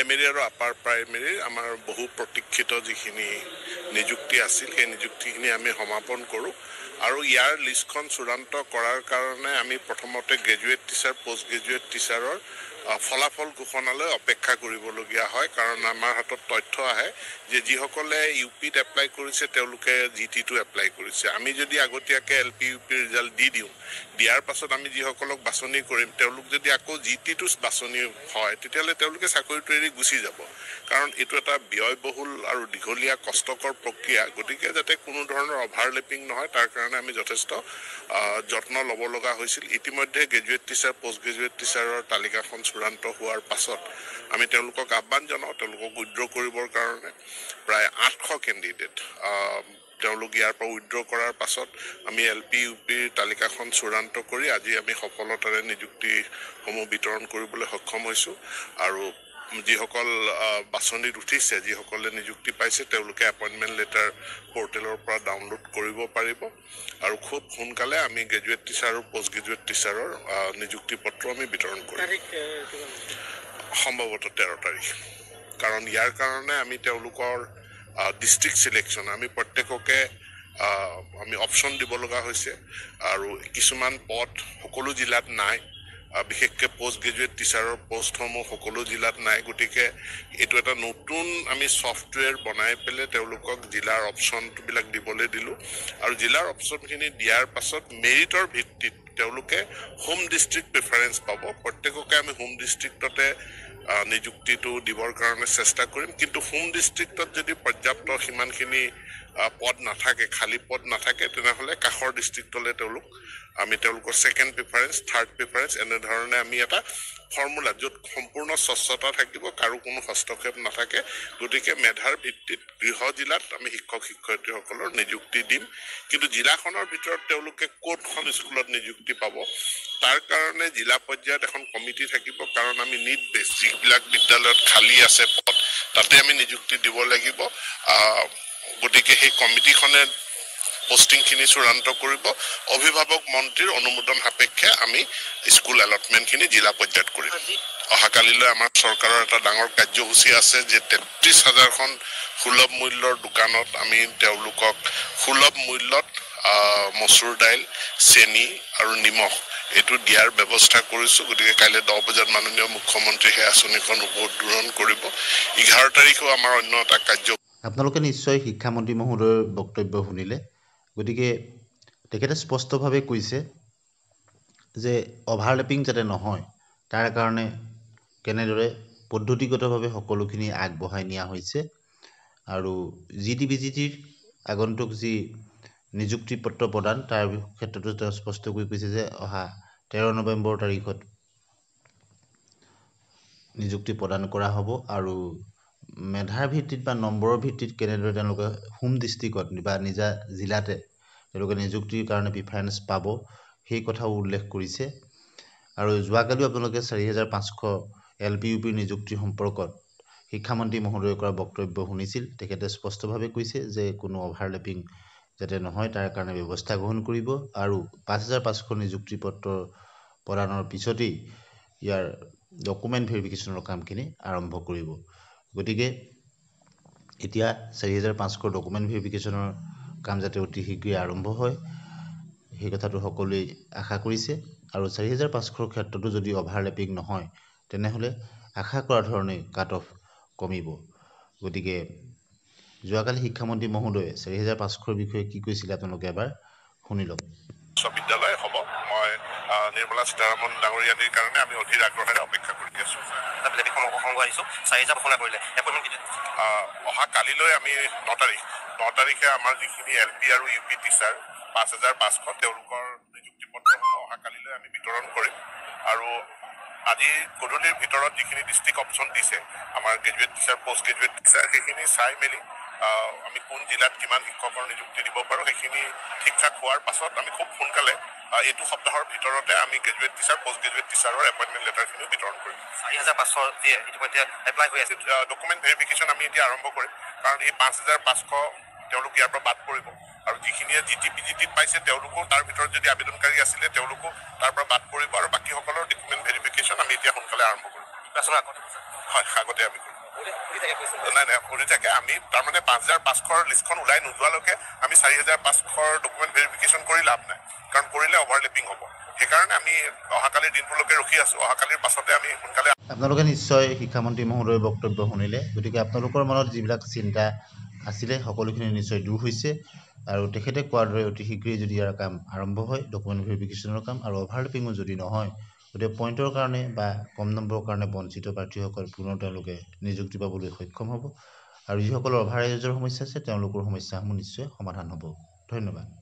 Primary আৰু upper প্ৰাইমেৰীৰ আমাৰ বহু প্ৰতীক্ষিত যিখিনি নিযুক্তি আছিল সেই নিযুক্তিখিনি আমি সমাপন কৰোঁ আৰু ইয়াৰ লিষ্টখন চূড়ান্ত কৰাৰ কাৰণে আমি প্ৰথমতে গ্ৰেজুৱেট টিচাৰ পোষ্ট গ্ৰেজুৱেট টিচাৰৰ ফলাফল ঘোষণালৈ অপেক্ষা কৰিবলগীয়া হয় কাৰণ আমাৰ হাতত তথ্য আহে যে যিসকলে ইউ পিত এপ্লাই কৰিছে তেওঁলোকে GT2 এপ্লাই কৰিছে আমি যদি আগতীয়াকৈ LP UP ৰিজাল্ট দিয়াৰ পাছত আমি যিসকলক বাছনি কৰিম তেওঁলোক যদি আকৌ GT2 বাছনি হয় তেতিয়াহ'লে তেওঁলোকে চাকৰিটো এৰি গুচি যাব কাৰণ এইটো এটা ব্যয়বহুল আৰু দীঘলীয়া কষ্টকৰ প্ৰক্ৰিয়া গতিকে যাতে কোনো ধৰণৰ অভাৰলেপিং নহয় তাৰ কাৰণে আমি যথেষ্ট যত্ন ল'ব লগা হৈছিল ইতিমধ্যে গ্ৰেজুৱেট টিচাৰ পোষ্ট গ্ৰেজুৱেট টিচাৰৰ তালিকাখন চূড়ান্ত হোৱাৰ পাছত আমি তেওঁলোকক আহ্বান জনাওঁ তেওঁলোকক উইথড্ৰ কৰিবৰ কাৰণে প্ৰায় 800 কেণ্ডিডেট তেওঁলোক ইয়াৰ পৰা উইথড্ৰ কৰাৰ পাছত আমি LP UPৰ তালিকাখন চূড়ান্ত কৰি আজি আমি সফলতাৰে নিযুক্তিসমূহ বিতৰণ কৰিবলৈ সক্ষম হৈছোঁ আৰু যিসকল বাছনিত উঠিছে যিসকলে নিযুক্তি পাইছে তেওঁলোকে এপইণ্টমেণ্ট লেটাৰ পৰ্টেলৰ পৰা ডাউনলোড কৰিব পাৰিব আৰু খুব সোনকালে আমি গ্ৰেজুৱেট টিচাৰ আৰু পোষ্ট গ্ৰেজুৱেট টিচাৰৰ নিযুক্তি পত্ৰ আমি বিতৰণ কৰিম সম্ভৱতঃ 13 তাৰিখ কাৰণ ইয়াৰ কাৰণে আমি তেওঁলোকৰ ডিষ্ট্ৰিক্ট চিলেকশ্যন আমি প্ৰত্যেককে আমি অপশ্যন দিব লগা হৈছে আৰু কিছুমান পদ সকলো জিলাত নাই বিশেষকৈ পোষ্ট গ্ৰেজুৱেট টিচাৰৰ পোষ্টসমূহ সকলো জিলাত নাই গতিকে এইটো এটা নতুন আমি ছফ্টৱেৰ বনাই পেলাই তেওঁলোকক জিলাৰ অপশ্যনবিলাক দিবলৈ দিলোঁ আৰু জিলাৰ অপশ্যনখিনি দিয়াৰ পাছত মেৰিটৰ ভিত্তিত তেওঁলোকে হোম ডিষ্ট্ৰিক্ট প্ৰিফাৰেঞ্চ পাব প্ৰত্যেককে আমি হোম ডিষ্ট্ৰিক্টতে নিযুক্তিটো দিবৰ কাৰণে চেষ্টা কৰিম কিন্তু হোম ডিষ্ট্ৰিক্টত যদি পৰ্যাপ্ত সিমানখিনি পদ নাথাকে খালী পদ নাথাকে তেনেহ'লে কাষৰ ডিষ্ট্ৰিক্টলৈ আমি তেওঁলোকৰ ছেকেণ্ড প্ৰিফাৰেঞ্চ থাৰ্ড প্ৰিফাৰেঞ্চ এনেধৰণে আমি এটা ফৰ্মুলা য'ত সম্পূৰ্ণ স্বচ্ছতা থাকিব কাৰো কোনো হস্তক্ষেপ নাথাকে গতিকে মেধাৰ ভিত্তিত গৃহ জিলাত আমি শিক্ষক শিক্ষয়িত্ৰীসকলৰ নিযুক্তি দিম কিন্তু জিলাখনৰ ভিতৰত তেওঁলোকে ক'তখন স্কুলত নিযুক্তি পাব তাৰ কাৰণে জিলা পৰ্যায়ত এখন কমিটি থাকিব কাৰণ আমি নিড বেছ যিবিলাক বিদ্যালয়ত খালী আছে পদ তাতে আমি নিযুক্তি দিব লাগিব গতিকে সেই কমিটিখনে পোষ্টিংখিনি চূড়ান্ত কৰিব অভিভাৱক মন্ত্ৰীৰ অনুমোদন সাপেক্ষে আমি স্কুল এলটমেণ্টখিনি জিলা পৰ্যায়ত কৰিম অহাকালিলৈ আমাৰ চৰকাৰৰ এটা ডাঙৰ কাৰ্যসূচী আছে যে 33,000খন সুলভ মূল্যৰ দোকানত আমি তেওঁলোকক সুলভ মূল্যত মচুৰ দাইল চেনি আৰু নিমখ এইটো দিয়াৰ ব্যৱস্থা কৰিছোঁ গতিকে কাইলৈ 10 বজাত মাননীয় মুখ্যমন্ত্ৰী সেই আঁচনিখন উদ্বোধন কৰিব 11 তাৰিখেও আমাৰ অন্য এটা কাৰ্য আপোনালোকে নিশ্চয় শিক্ষামন্ত্ৰী মহোদয়ৰ বক্তব্য শুনিলে গতিকে তেখেতে স্পষ্টভাৱে কৈছে যে অভাৰলেপিং যাতে নহয় তাৰ কাৰণে কেনেদৰে পদ্ধতিগতভাৱে সকলোখিনি আগবঢ়াই নিয়া হৈছে আৰু GT-BGTৰ আগন্তুক যি নিযুক্তি পত্ৰ প্ৰদান তাৰ ক্ষেত্ৰতো তেওঁ স্পষ্টকৈ কৈছে যে অহা 13 নৱেম্বৰ তাৰিখত নিযুক্তি প্ৰদান কৰা হ'ব আৰু মেধাৰ ভিত্তিত বা নম্বৰৰ ভিত্তিত কেনেদৰে তেওঁলোকে হোম ডিষ্ট্ৰিক্টত বা নিজা জিলাতে তেওঁলোকে নিযুক্তিৰ কাৰণে প্ৰিফাৰেঞ্চ পাব সেই কথাও উল্লেখ কৰিছে আৰু যোৱাকালিও আপোনালোকে 4,500 LP UPৰ নিযুক্তি সম্পৰ্কত শিক্ষামন্ত্ৰী মহোদয়ে কৰা বক্তব্য শুনিছিল তেখেতে স্পষ্টভাৱে কৈছে যে কোনো অভাৰলেপিং যাতে নহয় তাৰ কাৰণে ব্যৱস্থা গ্ৰহণ কৰিব আৰু 5,500 নিযুক্তি পত্ৰ প্ৰদানৰ পিছতেই ইয়াৰ ডকুমেণ্ট ভেৰিফিকেশ্যনৰ কামখিনি আৰম্ভ কৰিব গতিকে এতিয়া 4,500 ডকুমেণ্ট ভেৰিফিকেশ্যনৰ কাম যাতে অতি শীঘ্ৰে আৰম্ভ হয় সেই কথাটো সকলোৱে আশা কৰিছে আৰু 4,500ৰ ক্ষেত্ৰতো যদি অভাৰলেপিং নহয় তেনেহ'লে আশা কৰা ধৰণে কাট অফ কমিব গতিকে যোৱাকালি শিক্ষামন্ত্ৰী মহোদয়ে 4,500ৰ বিষয়ে কি কৈছিলে আপোনালোকে এবাৰ শুনি লওক বিশ্ববিদ্যালয় হ'ব মই নিৰ্মলা সীতাৰামন ডাঙৰীয়ানীৰ কাৰণে আমি অধীৰ আগ্ৰহেৰে অপেক্ষা কৰি আছোঁ অহা কালিলৈ আমি 9 তাৰিখে আমাৰ যিখিনি LP আৰু UP টিচাৰ 5,500 তেওঁলোকৰ নিযুক্তি পত্ৰসমূহ অহা কালিলৈ আমি বিতৰণ কৰিম আৰু আজি গধূলিৰ ভিতৰত যিখিনি ডিষ্ট্ৰিক্ট অপশ্যন দিছে আমাৰ graduate teacher post graduate teacher সেইখিনি চাই মেলি আমি কোন জিলাত কিমান শিক্ষকৰ নিযুক্তি দিব পাৰোঁ সেইখিনি ঠিক ঠাক হোৱাৰ পাছত আমি খুব সোনকালে এইটো সপ্তাহৰ ভিতৰতে আমি গ্ৰেজুৱেট টিচাৰ পোষ্ট গ্ৰেজুৱেট টিচাৰৰ এপইণ্টমেণ্ট লেটাৰখিনিও বিতৰণ কৰিম 4,500 দিয়ে ইতিমধ্যে এপ্লাই হৈ আছে ডকুমেণ্ট ভেৰিফিকেশ্যন আমি এতিয়া আৰম্ভ কৰিম কাৰণ এই 5,500 তেওঁলোক ইয়াৰ পৰা বাদ পৰিব আৰু যিখিনিয়ে GT-BGTত পাইছে তেওঁলোকো তাৰ ভিতৰত যদি আবেদনকাৰী আছিলে তেওঁলোকো তাৰ পৰা বাদ পৰিব আৰু বাকীসকলৰ ডকুমেণ্ট ভেৰিফিকেশ্যন আমি এতিয়া সোনকালে আৰম্ভ কৰিম হয় আগতে আমি কৰিম নাই নাই কৰি থাকে আমি তাৰমানে 5,500 লিষ্টখন ওলাই নোযোৱালৈকে আমি 4,500 ডকুমেণ্ট ভেৰিফিকেশ্যন কৰি লাভ নাই, কাৰণ কৰিলে অভাৰলেপিং হ'ব। সেইকাৰণে আমি অহাকালিৰ দিনটোলৈকে ৰখি আছোঁ। অহাকালিৰ পাছতে আমি সোনকালে আপোনালোকে নিশ্চয় শিক্ষামন্ত্ৰী মহোদয়ৰ বক্তব্য শুনিলে, গতিকে আপোনালোকৰ মনত যিবিলাক চিন্তা আছিলে সকলোখিনি নিশ্চয় দূৰ হৈছে আৰু তেখেতে কোৱাৰ দৰে অতি শীঘ্ৰেই যদি ইয়াৰ কাম আৰম্ভ হয়, ডকুমেণ্ট ভেৰিফিকেশ্যনৰ কাম আৰু অভাৰলেপিঙো যদি নহয়, গতিকে পইণ্টৰ কাৰণে বা কম নম্বৰৰ কাৰণে বঞ্চিত প্ৰাৰ্থীসকল পুনৰ তেওঁলোকে নিযুক্তি পাবলৈ সক্ষম হ'ব আৰু যিসকলৰ অভাৰ এজৰ সমস্যা আছে তেওঁলোকৰ সমস্যাসমূহ নিশ্চয় সমাধান হ'ব। ধন্যবাদ।